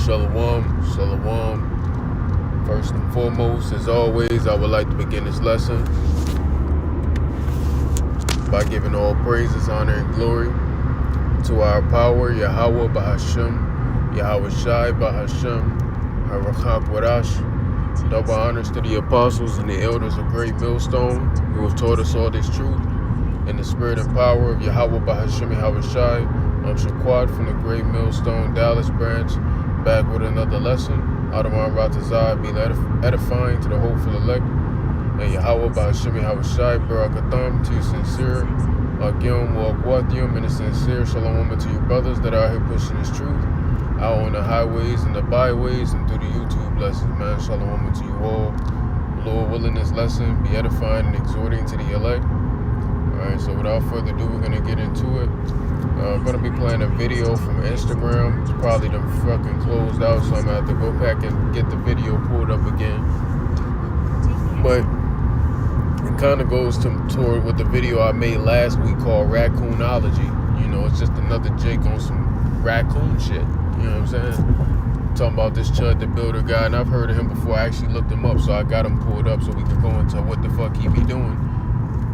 Shalom, shalom. First and foremost, as always, I would like to begin this lesson by giving all praises, honor, and glory to our power, Yahweh Bahashem, Yahweh Shai Bahashem, Harakak Wadash. Double honors to the apostles and the elders of Great Millstone who have taught us all this truth. In the spirit and power of Yahweh Bahashem, Yahweh Shai, I'm Shaquad from the Great Millstone Dallas branch, back with another lesson. Adawan Ratazai be edifying to the hopeful elect. And Yahweh Bahashem Yahweh Shai Barakatham to you sincere. Agyom Wakwathium and a sincere shalom to you brothers that are out here pushing this truth. Out on the highways and the byways and through the YouTube lessons, man. Shalom to you all. Lord willing, this lesson be edifying and exhorting to the elect. Alright, so without further ado, we're going to get into it. I'm going to be playing a video from Instagram. It's probably done fucking closed out, so I'm going to have to go back and get the video pulled up again. But it kind of goes toward what the video I made last week called Raccoonology. You know, it's just another Jake on some raccoon shit. You know what I'm saying? Talking about this Chud the Builder guy, and I've heard of him before. I actually looked him up, so I got him pulled up so we could go into what the fuck he be doing.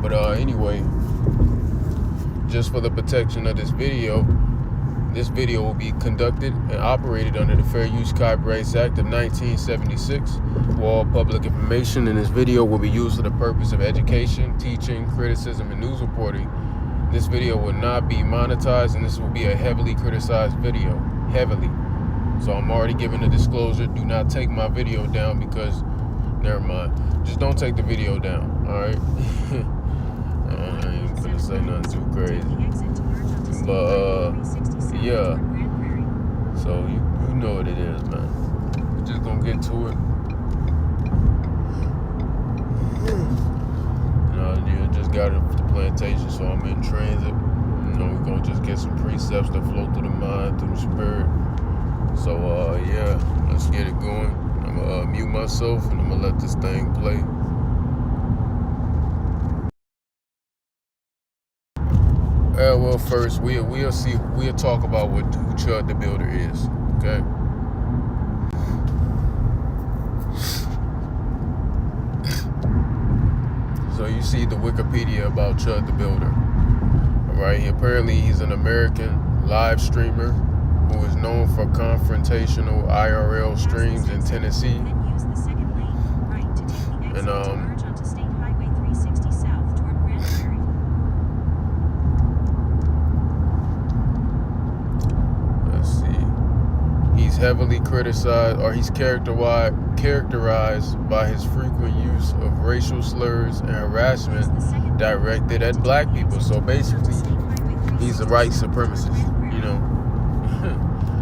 But anyway, just for the protection of this video will be conducted and operated under the Fair Use Copyrights Act of 1976. All public information in this video will be used for the purpose of education, teaching, criticism, and news reporting. This video will not be monetized, and this will be a heavily criticized video. Heavily. So I'm already giving a disclosure. Do not take my video down because, never mind. Just don't take the video down, alright? I ain't gonna say nothing too crazy. But, yeah. So, you know what it is, man. We're just gonna get to it. You just got it at the plantation, so I'm in transit. You know, we're gonna just get some precepts that flow through the mind, through the spirit. So, yeah, let's get it going. I'm gonna mute myself and I'm gonna let this thing play. Well, first we'll talk about who Chud the Builder is. Okay. So you see the Wikipedia about Chud the Builder. All right. Apparently he's an American live streamer who is known for confrontational IRL streams in Tennessee. And he's heavily criticized, or he's characterized by his frequent use of racial slurs and harassment directed at black people. So basically, he's a white supremacist, you know,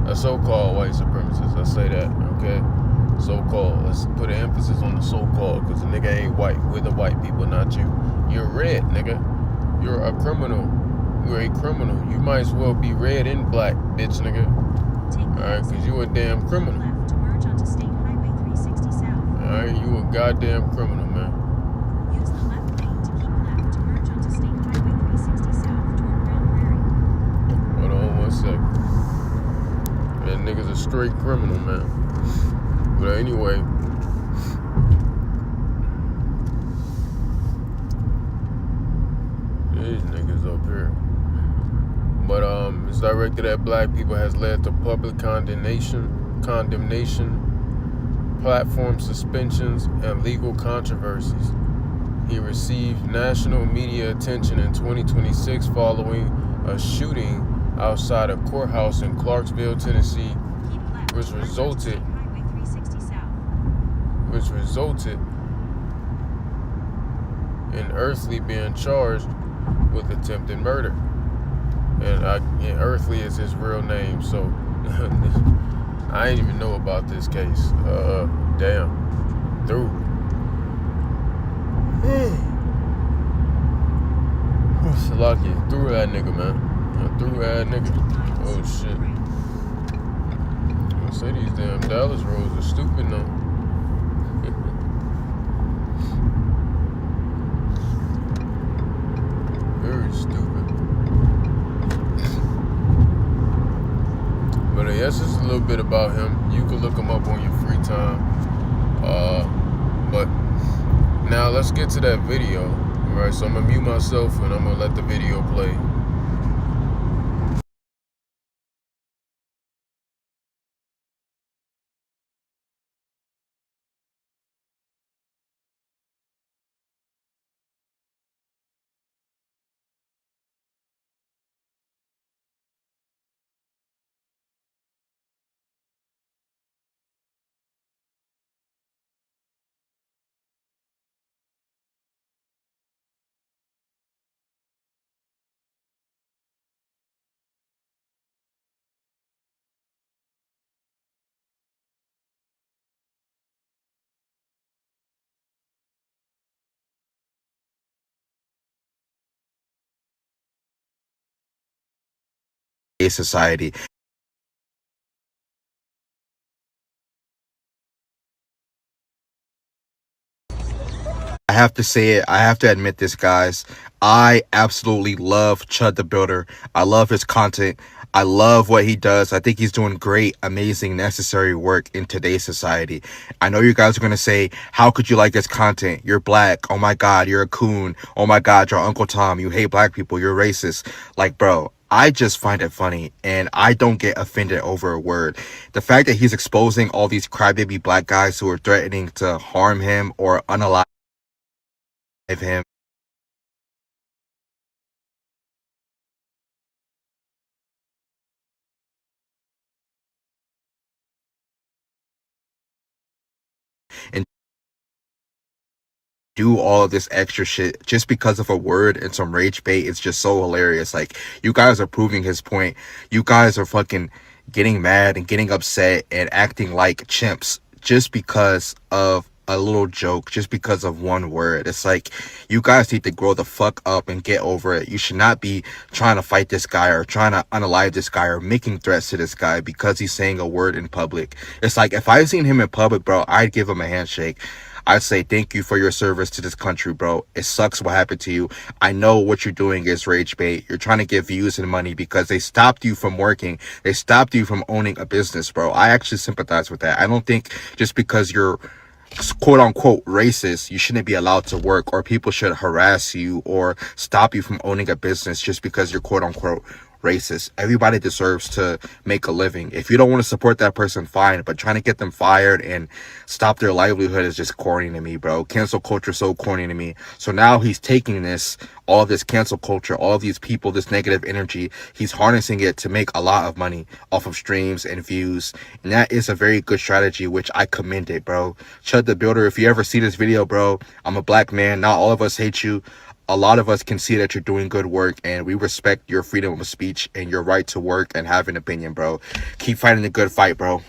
a so-called white supremacist. I say that, okay? So-called. Let's put an emphasis on the so-called, because the nigga ain't white. We're the white people, not you. You're red, nigga. You're a criminal. You're a criminal. You might as well be red and black, bitch, nigga. Alright, because you a damn criminal. Alright, you a goddamn criminal, man. Use the left lane to keep left to merge onto State Highway 360 south toward Grand Prairie. Hold on 1 second. That nigga's a straight criminal, man. But anyway. These niggas up here. But it's directed at black people, has led to public condemnation, platform suspensions, and legal controversies. He received national media attention in 2026 following a shooting outside a courthouse in Clarksville, Tennessee, which resulted in Earthly being charged with attempted murder. And Earthly is his real name, so I didn't even know about this case. Damn. Through. Lucky. Through that nigga, man. Through that nigga. Oh, shit. I say these damn Dallas roads are stupid now. Very stupid. But that's just a little bit about him. You can look him up on your free time. But now let's get to that video. All right, so I'm gonna mute myself and I'm gonna let the video play. Society. I have to say it. I have to admit this, guys. I absolutely love Chud the Builder. I love his content. I love what he does. I think he's doing great, amazing, necessary work in today's society. I know you guys are going to say, how could you like his content? You're black. Oh my God, you're a coon. Oh my God, you're Uncle Tom. You hate black people. You're racist. Like, bro, I just find it funny and I don't get offended over a word. The fact that he's exposing all these crybaby black guys who are threatening to harm him or unalive him and do all of this extra shit just because of a word and some rage bait. It's just so hilarious. Like, you guys are proving his point. You guys are fucking getting mad and getting upset and acting like chimps just because of a little joke, just because of one word. It's like, you guys need to grow the fuck up and get over it. You should not be trying to fight this guy or trying to unalive this guy or making threats to this guy because he's saying a word in public. It's like, if I seen him in public, bro, I'd give him a handshake. I'd say thank you for your service to this country, bro. It sucks what happened to you. I know what you're doing is rage bait. You're trying to get views and money because they stopped you from working. They stopped you from owning a business, bro. I actually sympathize with that. I don't think just because you're quote unquote racist, you shouldn't be allowed to work, or people should harass you or stop you from owning a business just because you're quote unquote racist. Everybody deserves to make a living. If you don't want to support that person, fine, but trying to get them fired and stop their livelihood is just corny to me, bro. Cancel culture is so corny to me. So now he's taking this, all of this cancel culture, all of these people, this negative energy, he's harnessing it to make a lot of money off of streams and views. And that is a very good strategy, which I commend it, bro. Chud the Builder, if you ever see this video, bro, I'm a black man. Not all of us hate you. A lot of us can see that you're doing good work, and we respect your freedom of speech and your right to work and have an opinion, bro. Keep fighting the good fight, bro.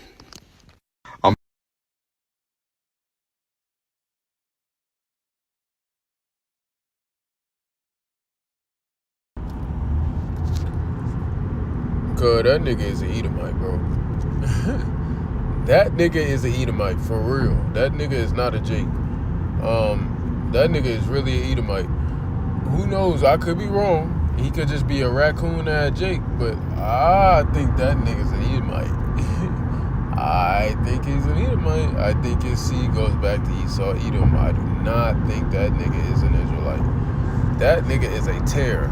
Cause that nigga is a Edomite, bro. That nigga is a Edomite, for real. That nigga is not a Jake. That nigga is really a Edomite. Who knows? I could be wrong. He could just be a raccoon at Jake, but I think that nigga's an Edomite. I think he's an Edomite. I think his seed goes back to Esau, Edom. I do not think that nigga is an Israelite. That nigga is a terror.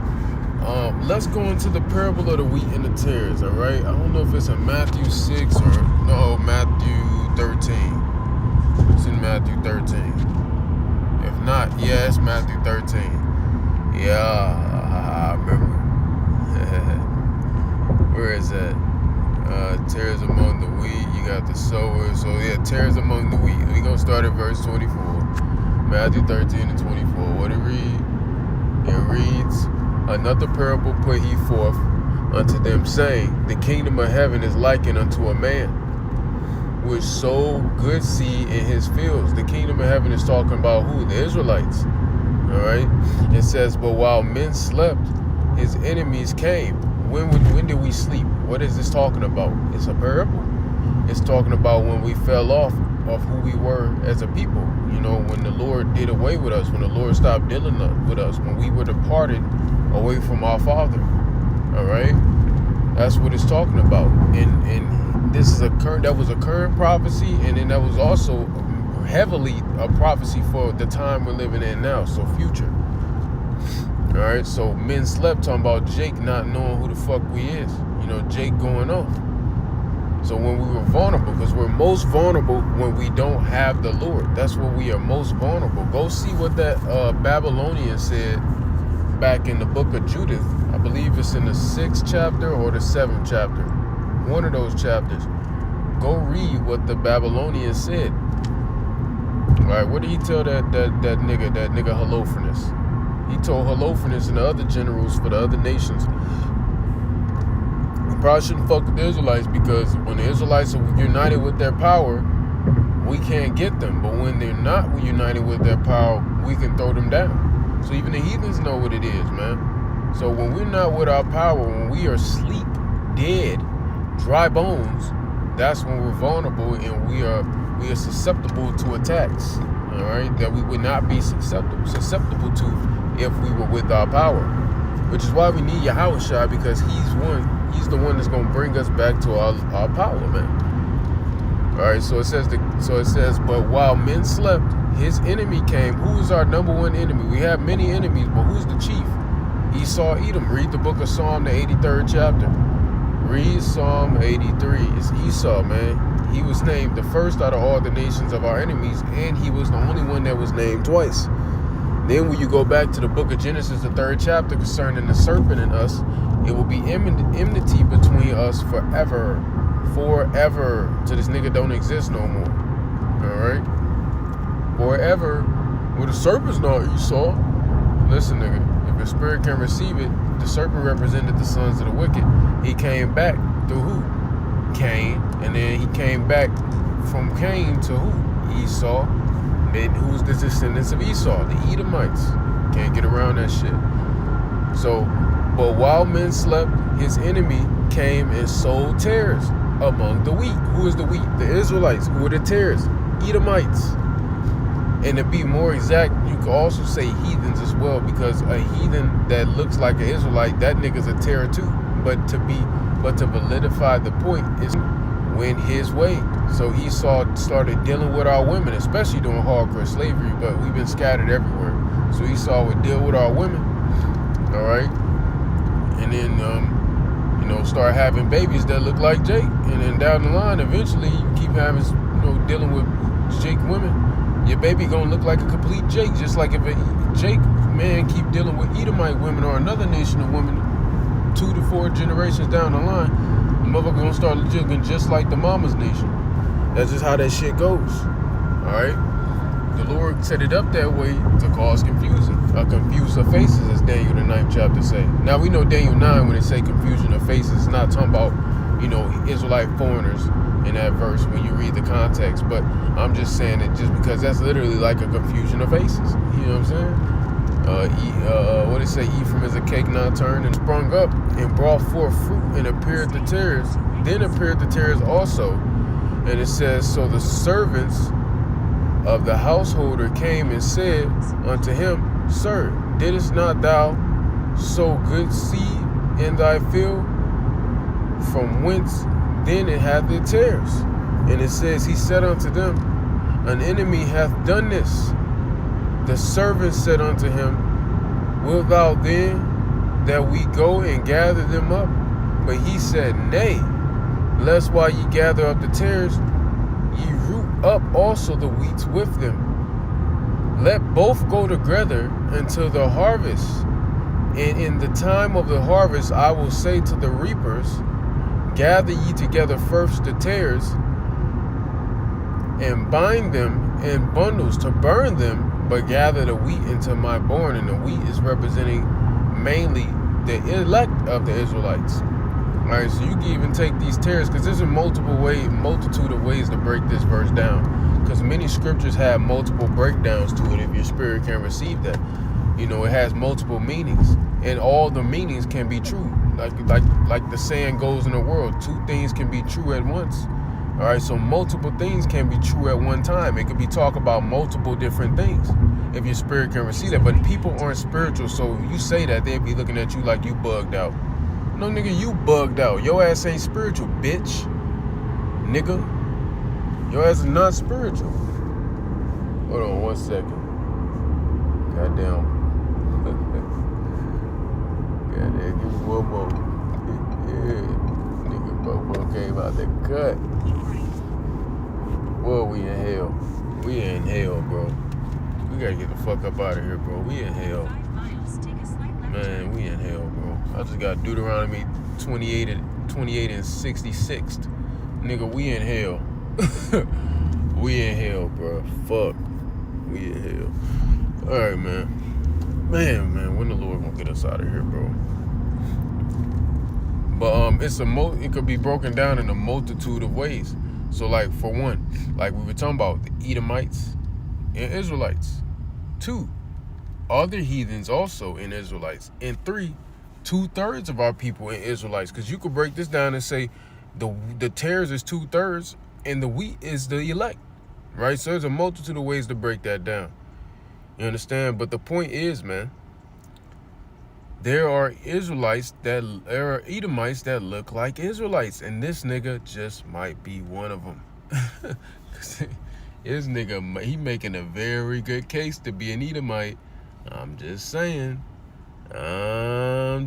Let's go into the parable of the wheat and the tares, all right? I don't know if it's in Matthew 6 or, no, Matthew 13. It's in Matthew 13. If not, yeah, it's Matthew 13. Yeah, I remember. Where is that? Tares among the wheat. You got the sower. So, yeah, tares among the wheat. We're going to start at verse 24. Matthew 13 and 24. What it read? It reads, another parable put he forth unto them, saying, the kingdom of heaven is likened unto a man which sowed good seed in his fields. The kingdom of heaven is talking about who? The Israelites. All right. It says, but while men slept, his enemies came. When did we sleep? What is this talking about? It's a parable. It's talking about when we fell off of who we were as a people. You know, when the Lord did away with us, when the Lord stopped dealing with us, when we were departed away from our Father. All right. That's what it's talking about. And that was a current prophecy, and then that was also heavily a prophecy for the time we're living in now, so future. All right, so men slept, talking about Jake not knowing who the fuck we is. You know, Jake going off. So when we were vulnerable, because we're most vulnerable when we don't have the Lord. That's where we are most vulnerable. Go see what that Babylonian said back in the book of Judith. I believe it's in the 6th chapter or the 7th chapter. One of those chapters. Go read what the Babylonian said. All right, what did he tell that nigga Holofernes? He told Holofernes and the other generals for the other nations, we probably shouldn't fuck with the Israelites, because when the Israelites are united with their power, we can't get them. But when they're not united with their power, we can throw them down. So even the heathens know what it is, man. So when we're not with our power, when we are asleep, dead, dry bones, that's when we're vulnerable, and we are susceptible to attacks. All right, that we would not be susceptible to if we were with our power. Which is why we need Yahushua, because he's the one that's gonna bring us back to our power, man. All right, so it says, but while men slept, his enemy came. Who is our number one enemy? We have many enemies, but who's the chief? Esau, Edom. Read the book of Psalm, the 83rd chapter. Read Psalm 83. It's Esau, man. He was named the first out of all the nations of our enemies, and he was the only one that was named twice. Then when you go back to the book of Genesis, the 3rd chapter, concerning the serpent and us, it will be enmity between us forever. Forever. Till this nigga don't exist no more. Alright? Forever. Well, the serpent's not Esau. Listen, nigga. If your spirit can receive it, the serpent represented the sons of the wicked. He came back through who? Cain. And then he came back from Cain to who? Esau. Then who's the descendants of Esau? The Edomites. Can't get around that shit. So, but while men slept, his enemy came and sowed tares among the wheat. Who is the wheat? The Israelites. Who are the tares? Edomites. And to be more exact, you could also say heathens as well, because a heathen that looks like an Israelite, that nigga's a terror too. But to validify the point is went his way. So Esau started dealing with our women, especially during hardcore slavery, but we've been scattered everywhere. So Esau would deal with our women, all right? And then, start having babies that look like Jake. And then down the line, eventually, you keep having, dealing with Jake women, your baby gonna look like a complete Jake. Just like if a Jake man keep dealing with Edomite women or another nation of women 2 to 4 generations down the line, the motherfucker gonna start looking just like the mama's nation. That's just how that shit goes. Alright? The Lord set it up that way to cause confusion. Confuse of faces, as Daniel the 9th chapter say. Now we know Daniel 9, when they say confusion of faces, it's not talking about, Israelite foreigners in that verse when you read the context. But I'm just saying it just because that's literally like a confusion of faces. You know what I'm saying? What it say? Ephraim is a cake not turned, and sprung up and brought forth fruit, and appeared the tares. Then appeared the tares also. And it says, so the servants of the householder came and said unto him, Sir, didst not thou sow good seed in thy field? From whence then it hath it tares? And it says, he said unto them, an enemy hath done this. The servant said unto him, wilt thou then that we go and gather them up? But he said, Nay, lest while ye gather up the tares, ye root up also the wheats with them. Let both go together until the harvest. And in the time of the harvest I will say to the reapers, gather ye together first the tares, and bind them in bundles to burn them, but gather the wheat into my barn. And the wheat is representing mainly the elect of the Israelites. Alright, so you can even take these tares, because there's a multitude of ways to break this verse down. Because many scriptures have multiple breakdowns to it if your spirit can receive that. It has multiple meanings. And all the meanings can be true. Like the saying goes in the world, 2 things can be true at once. Alright, so multiple things can be true at one time. It could be talk about multiple different things if your spirit can receive that. But people aren't spiritual, so you say that, they'll be looking at you like you bugged out. No, nigga, you bugged out. Your ass ain't spiritual, bitch. nigga. Your ass is not spiritual. Hold on 1 second. Goddamn. Goddamn, give me one more. Yeah. Nigga, Bobo came out the cut. Well, we in hell. We in hell, bro. We gotta get the fuck up out of here, bro. We in hell. Man, we in hell, bro. I just got Deuteronomy 28 and 66. Nigga, we in hell. We in hell, bro. Fuck. We in hell. Alright, man. Man, when the Lord gonna get us out of here, bro? But it could be broken down in a multitude of ways. So, like, for one, like we were talking about, the Edomites and Israelites. 2, other heathens also in Israelites. And 3, 2/3 of our people in Israelites. Because you could break this down and say the tares is 2/3 and the wheat is the elect. Right? So there's a multitude of ways to break that down. You understand? But the point is, man, there are Edomites that look like Israelites, and this nigga just might be one of them. This nigga, he making a very good case to be an Edomite. I'm just saying. That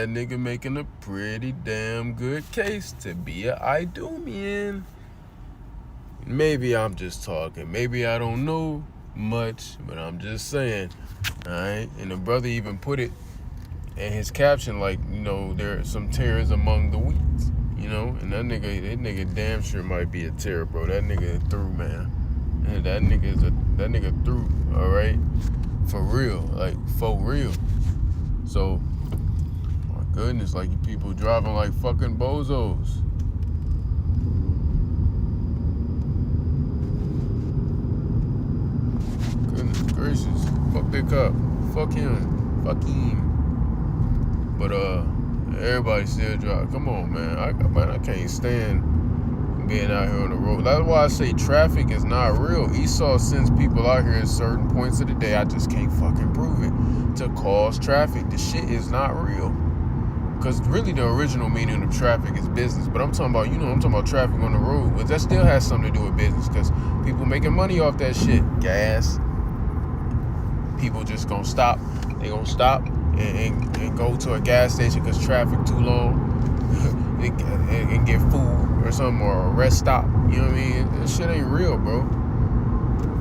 nigga making a pretty damn good case to be an Idumean. Maybe I'm just talking. Maybe I don't know much, but I'm just saying. Alright, and the brother even put it in his caption, like, you know, there are some tares among the weeds, you know, and that nigga damn sure might be a tare, bro. That nigga through, man. And that nigga through, all right, for real, like for real. So, my goodness, like you people driving like fucking bozos. Goodness gracious. Fuck that cop. Fuck him. But everybody still drive. Come on, man. I can't stand being out here on the road. That's why I say traffic is not real. Esau sends people out here at certain points of the day. I just can't fucking prove it to cause traffic. The shit is not real. Because really the original meaning of traffic is business. But I'm talking about traffic on the road. But that still has something to do with business. Because people making money off that shit. Gas. People just gonna stop. They gonna stop and go to a gas station because traffic too long and get food or something, or a rest stop. You know what I mean? This shit ain't real, bro.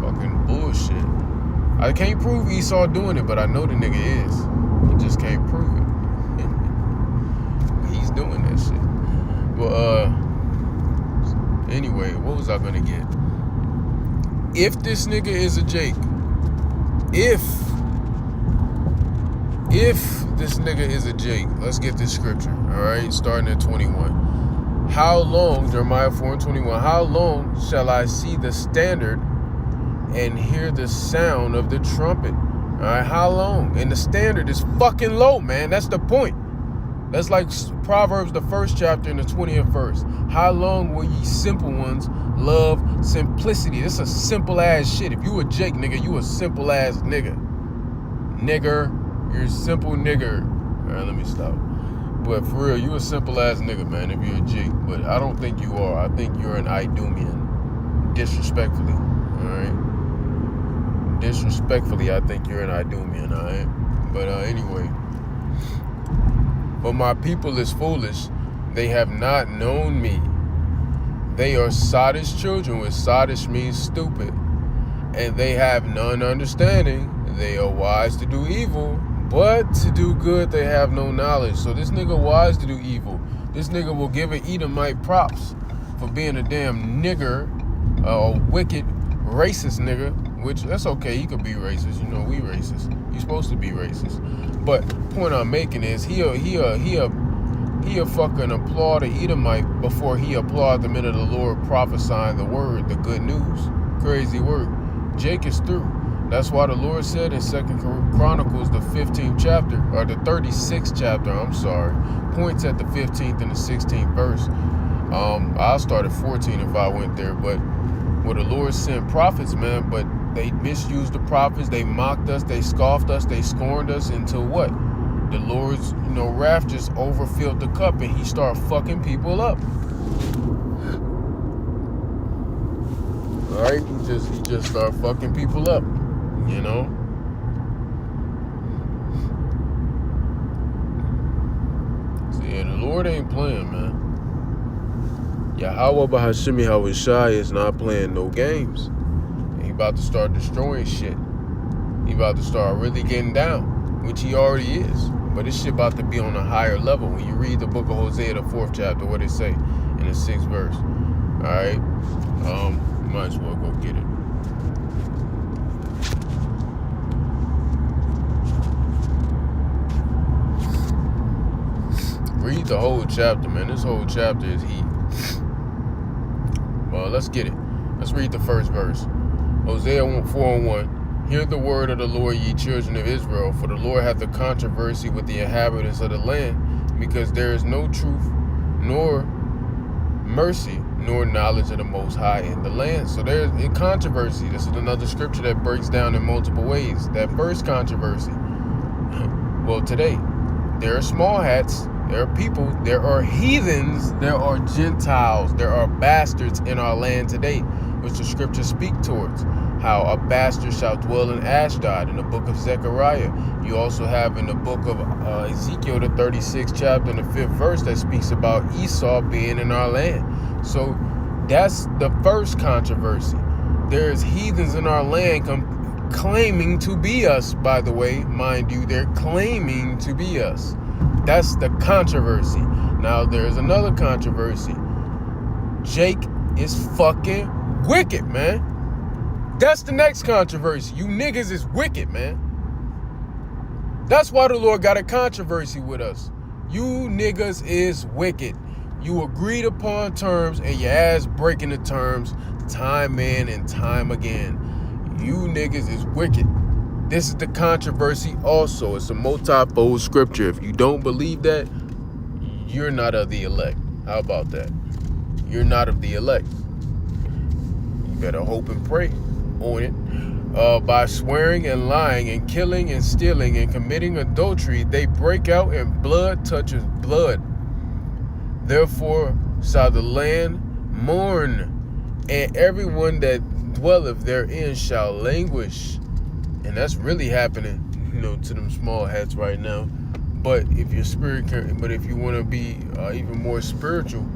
Fucking bullshit. I can't prove Esau doing it, but I know the nigga is. I just can't prove it. He's doing that shit. Well, anyway, what was I gonna get? If this nigga is a Jake, if this nigga is a Jake, let's get this scripture, all right? Starting at 21. How long, Jeremiah 4:21, how long shall I see the standard and hear the sound of the trumpet? All right, how long? And the standard is fucking low, man. That's the point. That's like Proverbs, the 1st chapter and the 20th verse. How long will ye simple ones love simplicity? This is a simple ass shit. If you a Jake, nigga, you a simple ass nigga. Nigger, you're a simple nigger. All right, let me stop. But for real, you a simple ass nigga, man, if you're a Jake. But I don't think you are. I think you're an Idumean. Disrespectfully, all right? Disrespectfully, I think you're an Idumean, all right? But anyway. But my people is foolish. They have not known me. They are sottish children, which sottish means stupid. And they have none understanding. They are wise to do evil, but to do good they have no knowledge. So this nigga wise to do evil. This nigga will give an Edomite props for being a damn nigger, a wicked, racist nigga. Which, that's okay, he could be racist. You know, we racist. He's supposed to be racist. But point I'm making is he'll fucking applaud the Edomite before he applaud the men of the Lord prophesying the word, the good news. Crazy work. Jake is through. That's why the Lord said in 2nd Chronicles, the 15th chapter, or the 36th chapter, I'm sorry, points at the 15th and the 16th verse. I'll start at 14 if I went there, but where the Lord sent prophets, man, but they misused the prophets, they mocked us, they scoffed us, they scorned us until what? The Lord's, wrath just overfilled the cup and he started fucking people up. All right, he just start fucking people up, you know. So yeah, the Lord ain't playing, man. Yahweh Bahashim Yahushai is not playing no games. He about to start destroying shit. He about to start really getting down, which he already is. But this shit about to be on a higher level. When you read the book of Hosea, the 4th chapter, what it say in the 6th verse. All right, might as well go get it. Read the whole chapter, man. This whole chapter is heat. Well, let's get it. Let's read the first verse. Hosea 4:1. Hear the word of the Lord, ye children of Israel, for the Lord hath a controversy with the inhabitants of the land, because there is no truth, nor mercy, nor knowledge of the Most High in the land. So there's a controversy. This is another scripture that breaks down in multiple ways. That first controversy. Well, today, there are small hats, there are people, there are heathens, there are Gentiles, there are bastards in our land today, which the scriptures speak towards. How a bastard shall dwell in Ashdod in the book of Zechariah. You also have in the book of Ezekiel, the 36th chapter and the 5th verse, that speaks about Esau being in our land. So that's the first controversy. There's heathens in our land claiming to be us, by the way, mind you, they're claiming to be us. That's the controversy. Now there's another controversy. Jake is fucking wicked, man. That's the next controversy. You niggas is wicked, man. That's why the Lord got a controversy with us. You niggas is wicked. You agreed upon terms and your ass breaking the terms time in and time again. You niggas is wicked. This is the controversy also. It's a multifold scripture. If you don't believe that, you're not of the elect. How about that? You're not of the elect. You better hope and pray on it. By swearing and lying and killing and stealing and committing adultery, they break out and blood touches blood. Therefore shall the land mourn, and everyone that dwelleth therein shall languish. And that's really happening, to them small hats right now. But if your spirit but if you want to be even more spiritual,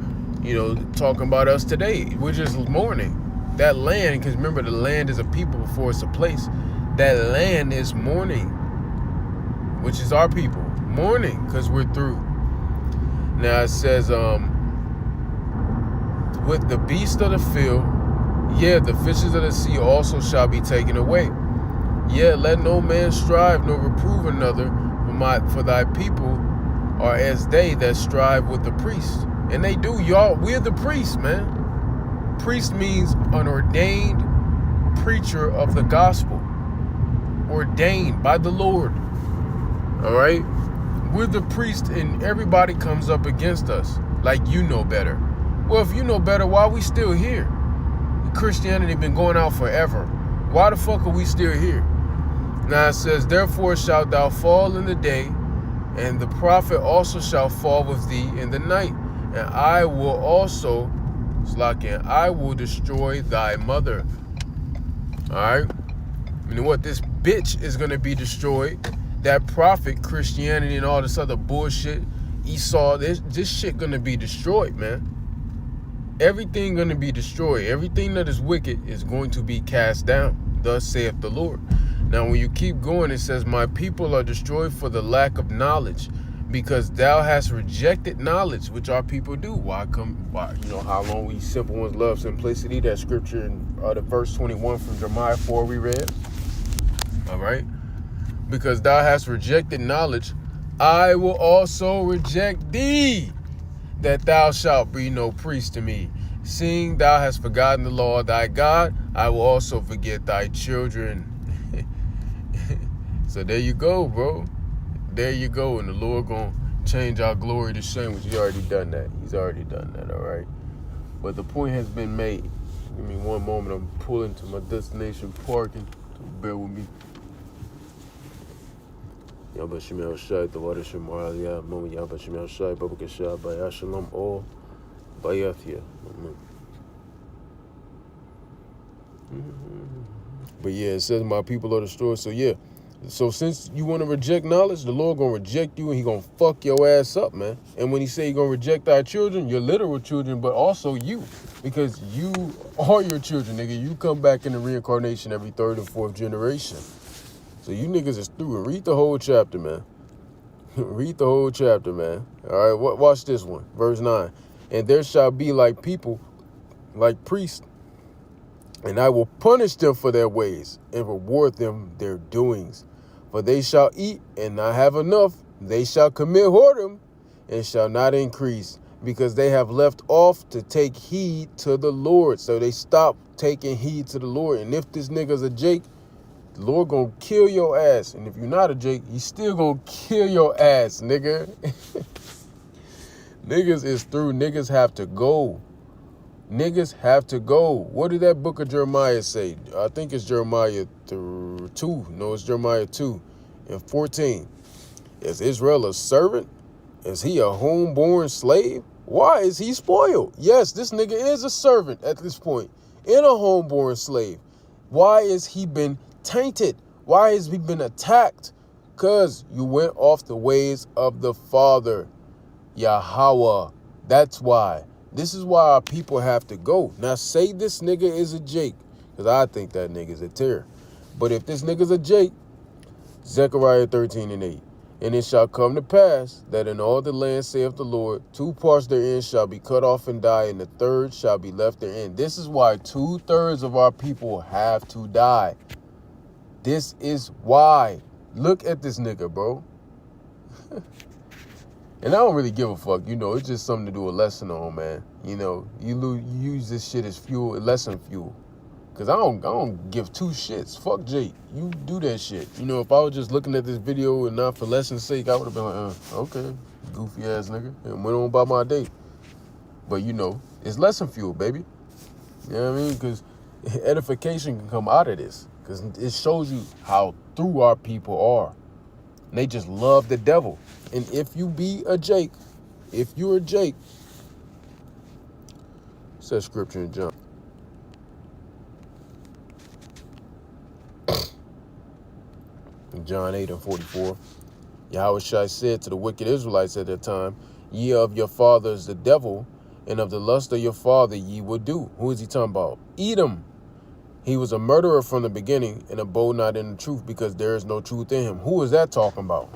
talking about us today, we're just mourning. That land, because remember, the land is a people before it's a place. That land is mourning, which is our people. Mourning, because we're through. Now it says, with the beasts of the field, the fishes of the sea also shall be taken away. Let no man strive nor reprove another, for thy people are as they that strive with the priest. And they do, y'all. We're the priests, man. Priest means an ordained preacher of the gospel, ordained by the Lord. All right, we're the priest, and everybody comes up against us like you know better. Well, if you know better, why are we still here? Christianity been going out forever. Why the fuck are we still here? Now it says, therefore shalt thou fall in the day, and the prophet also shall fall with thee in the night, and I will also I will destroy thy mother. Alright? You know what? This bitch is going to be destroyed. That prophet, Christianity, and all this other bullshit, Esau, this shit going to be destroyed, man. Everything going to be destroyed. Everything that is wicked is going to be cast down. Thus saith the Lord. Now, when you keep going, it says, my people are destroyed for the lack of knowledge, because thou hast rejected knowledge, which our people do. Why, how long we simple ones love simplicity? That scripture in the verse 21 from Jeremiah 4 we read. All right. Because thou hast rejected knowledge, I will also reject thee, that thou shalt be no priest to me. Seeing thou hast forgotten the law of thy God, I will also forget thy children. So there you go, bro. There you go. And the Lord gonna change our glory to shame, which he already done that. He's already done that, all right? But the point has been made. Give me one moment. I'm pulling to my destination parking. So bear with me. Yabashim Shai, the water Shemalia, Mom Yabashim Shai, Babakasha, Bayashalam, all Bayathia. But yeah, it says my people are destroyed. So yeah. So since you want to reject knowledge, the Lord gonna reject you and he gonna fuck your ass up, man. And when he say he gonna reject our children, your literal children, but also you. Because you are your children, nigga. You come back in the reincarnation every third and fourth generation. So you niggas is through it. Read the whole chapter, man. Read the whole chapter, man. All right, watch this one. Verse 9. And there shall be like people, like priests, and I will punish them for their ways and reward them their doings. For they shall eat and not have enough. They shall commit whoredom and shall not increase, because they have left off to take heed to the Lord. So they stop taking heed to the Lord. And if this nigga's a Jake, the Lord gonna kill your ass. And if you're not a Jake, he's still gonna kill your ass, nigga. Niggas is through. Niggas have to go. Niggas have to go. What did that book of Jeremiah say? I think it's Jeremiah 2. No, it's Jeremiah 2 and 14. Is Israel a servant? Is he a homeborn slave? Why is he spoiled? Yes, this nigga is a servant at this point and a homeborn slave. Why has he been tainted? Why has he been attacked? Because you went off the ways of the Father, Yahweh. That's why. This is why our people have to go. Now, say this nigga is a Jake, because I think that nigga's a terror. But if this nigga's a Jake, Zechariah 13 and 8. And it shall come to pass that in all the land, saith the Lord, 2 parts therein shall be cut off and die, and the third shall be left therein. This is why 2/3 of our people have to die. This is why. Look at this nigga, bro. And I don't really give a fuck, you know, it's just something to do a lesson on, man. You know, you use this shit as fuel, lesson fuel. Cause I don't give two shits. Fuck Jake. You do that shit. You know, if I was just looking at this video and not for lesson's sake, I would have been like, okay, goofy ass nigga, and went on about my day. But you know, it's lesson fuel, baby. You know what I mean? Because edification can come out of this. Because it shows you how through our people are. And they just love the devil. And if you be a Jake, if you're a Jake, says scripture in John. John 8 and 44. Yahushua said to the wicked Israelites at that time, ye of your father is the devil, and of the lust of your father ye will do. Who is he talking about? Edom. He was a murderer from the beginning and abode not in the truth, because there is no truth in him. Who is that talking about?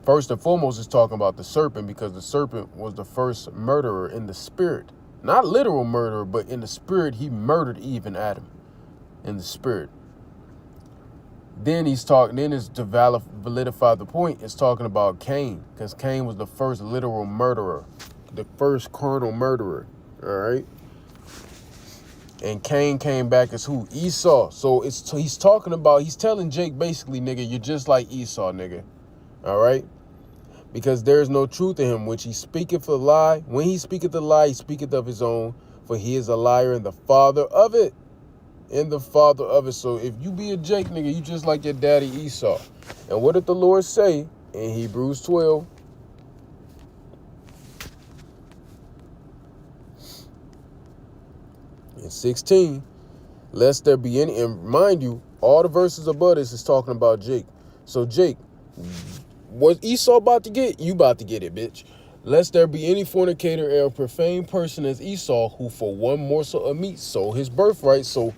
First and foremost, it's talking about the serpent, because the serpent was the first murderer in the spirit. Not literal murderer, but in the spirit, he murdered Eve and Adam in the spirit. Then he's talking, then it's to validify the point, it's talking about Cain, because Cain was the first literal murderer, the first carnal murderer, all right? And Cain came back as who? Esau. So he's talking about, he's telling Jake basically, nigga, you're just like Esau, nigga, all right? Because there is no truth in him, which he speaketh a lie. When he speaketh a lie, he speaketh of his own, for he is a liar and the father of it. And the father of it. So if you be a Jake, nigga, you just like your daddy Esau. And what did the Lord say in Hebrews 12? And 16, lest there be any, and mind you, all the verses above this is talking about Jake. So Jake, what Esau about to get, you about to get it, bitch. Lest there be any fornicator or profane person as Esau, who for one morsel of meat sold his birthright. So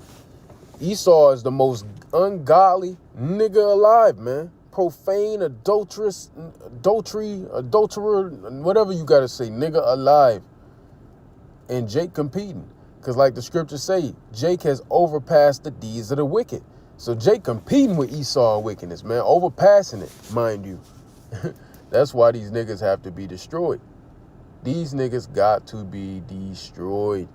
Esau is the most ungodly nigga alive, man. Profane, adulterer, whatever you gotta say, nigga alive. And Jake competing. Because like the scriptures say, Jake has overpassed the deeds of the wicked. So Jake competing with Esau wickedness, man. Overpassing it, mind you. That's why these niggas have to be destroyed. These niggas got to be destroyed.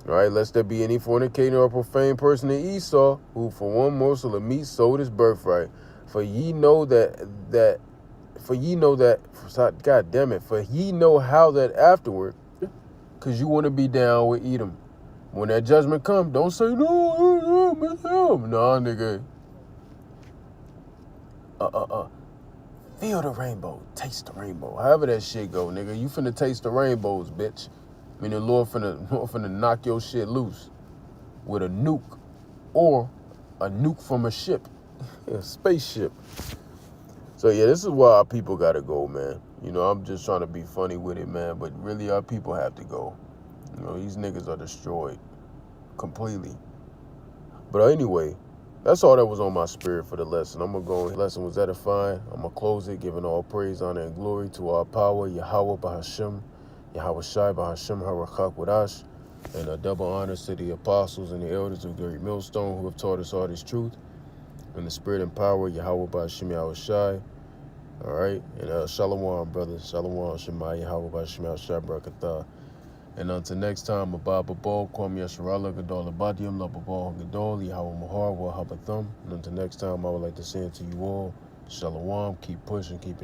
All right, lest there be any fornicator or profane person in Esau, who for one morsel of meat sold his birthright. For ye know that, God damn it, for ye know how that afterward, because you want to be down with Edom. When that judgment comes, don't say, no, nah, nigga. Feel the rainbow, taste the rainbow. However that shit go, nigga. You finna taste the rainbows, bitch. I mean, the Lord finna knock your shit loose. with a nuke or a nuke from a ship, a spaceship. So yeah, this is why our people gotta go, man. You know, I'm just trying to be funny with it, man, but really our people have to go. You know, these niggas are destroyed completely. But anyway, that's all that was on my spirit for the lesson. I'm gonna go. The lesson was edifying. I'm gonna close it, giving all praise, honor, and glory to our power, Yahweh Bahashim, Yahweh Shai Bahashim Harakak Wadash, and a double honors to the apostles and the elders of Great Millstone who have taught us all this truth. And the spirit and power, Yahweh Bahashim Yahweh Shai. All right, and Shalom, brothers. Shalom, Shema Yahweh Bahashim Yahweh Shai Barakatah. And until next time, Ababa Bol, Kwam Yasharala, Gadol Abadium, Lababal, Gadol, Yahweh Mahar, Wahabathum. And until next time, I would like to say to you all, Shalom, keep pushing, keep